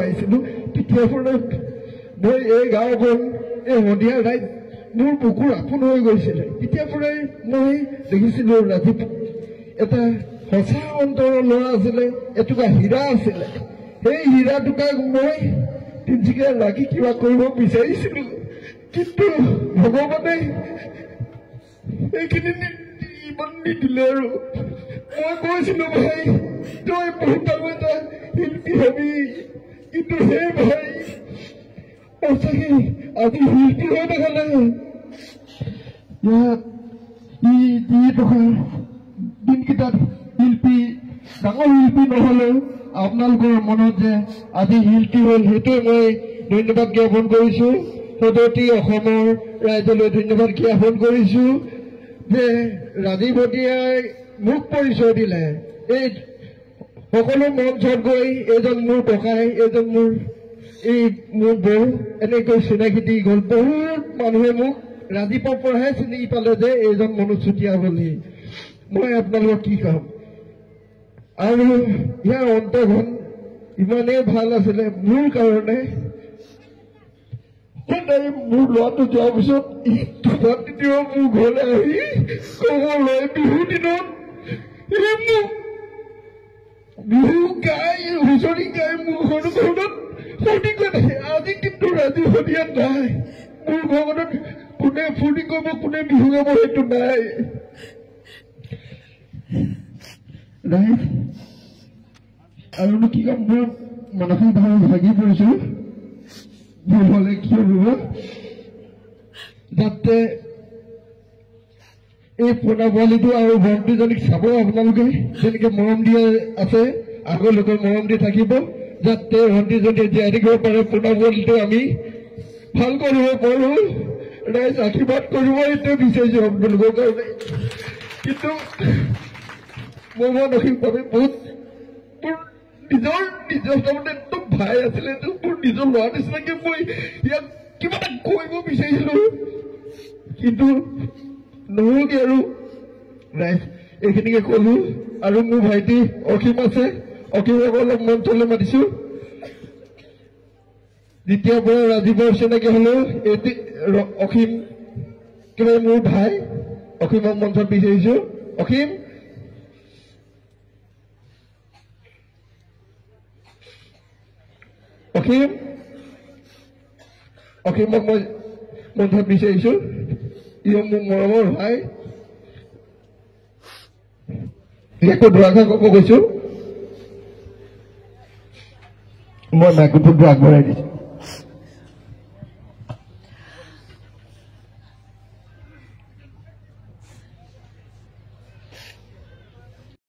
পাইছিলোঁ তেতিয়াৰ পৰা মই এই গাঁওখন এই শদিয়া ৰাইজ মোৰ বুকুৰ আপোন হৈ গৈছিলে তেতিয়াৰ পৰাই মই দেখিছিলোঁ ৰাজীৱ এটা সঁচা অন্তৰৰ ল'ৰা আছিলে এটুকুৰা হীৰা আছিলে সেই হীৰা টুকুৰাক মই তিনিচুকীয়াত ৰাখি কিবা কৰিব বিচাৰিছিলোঁ কিন্তু ভগৱানে এইখিনি ইমান নিদিলে আৰু মই কৈছিলোঁ ভাই তই বহুত ডাঙৰ এটা শিল্পী হবি কিন্তু সেই ভাই সঁচাকে আজি শিল্পী হৈ দেখালে ইয়াত যি টকা দিনকেইটাত শিল্পী ডাঙৰ শিল্পী নহ'লেও আপোনালোকৰ মনত যে আজি শিল্পী হ'ল সেইটোৱে মই ধন্যবাদ জ্ঞাপন কৰিছোঁ সদৌতি অসমৰ ৰাইজলৈ ধন্যবাদ জ্ঞাপন কৰিছোঁ যে ৰাজীৱ ভটিয়াই মোক পৰিচয় দিলে এই সকলো মঞ্চত গৈ এইজন মোৰ ককাই এইজন মোৰ এই মোৰ বৌ এনেকৈ চিনাকি দি গ'ল বহুত মানুহে মোক ৰাজীৱৰ পৰাহে চিনি পালে যে এইজন মনোজ চুতীয়া বুলি মই আপোনালোকক কি ক'ম আৰু ইয়াৰ অন্তৰখন ইমানেই ভাল আছিলে মোৰ কাৰণে সদায় মোৰ ল'ৰাটো যোৱাৰ পিছত দ্বিতীয় মোৰ ঘৰলৈ আহি ক'ব লয় বিহুৰ দিনত মোক বিহু গাই হুঁচৰি গাই মোৰ ঘৰখনত ফূৰ্তি কৰি থাকে আজি কিন্তু ৰাজীৱ ভটিয়াত নাই মোৰ ঘৰখনত কোনে ফূৰ্তি কৰিব কোনে বিহু গাব সেইটো নাই আৰুনো কি ক'ম মোৰ মানসিকভাৱে ভাগি পৰিছোঁ ভুল হ'লে কি হ'ব যাতে এই পোনা পোৱালিটো আৰু ভণ্টিজনীক চাব আপোনালোকে যেনেকৈ মৰম দি আছে আগলৈকে মৰম দি থাকিব যাতে ভণ্টিজনীয়ে জীয়াই থাকিব পাৰে পোনা পোৱালিটো আমি ভাল কৰিব পাৰোঁ ৰাইজ আশীৰ্বাদ কৰিব এইটোৱে বিচাৰিছোঁ আপোনালোকৰ কাৰণে কিন্তু মই মানসিকভাৱে বহুত মোৰ নিজৰ তাৰমানে একদম ভাই আছিলে মোৰ নিজৰ ল'ৰা নিচিনাকৈ মই ইয়াক কিবা এটা কৰিব বিচাৰিছিলোঁ কিন্তু নহ'লগৈ আৰু ৰাইজ এইখিনিকে ক'লোঁ আৰু মোৰ ভাইটি অসীম আছে অসীমক অলপ মঞ্চলৈ মাতিছোঁ যেতিয়াৰ পৰা ৰাজীৱৰ চিনাকি হ'লেও অসীম কিবা মোৰ ভাই অসীমক মঞ্চত বিচাৰিছোঁ অসীম অসীমক মই মঞ্চত বিচাৰিছোঁ ইও মোৰ মৰমৰ ভাই একো দুআষাৰ ক'ব গৈছোঁ মই মাইক্ৰফোনটো আগবঢ়াই দিছোঁ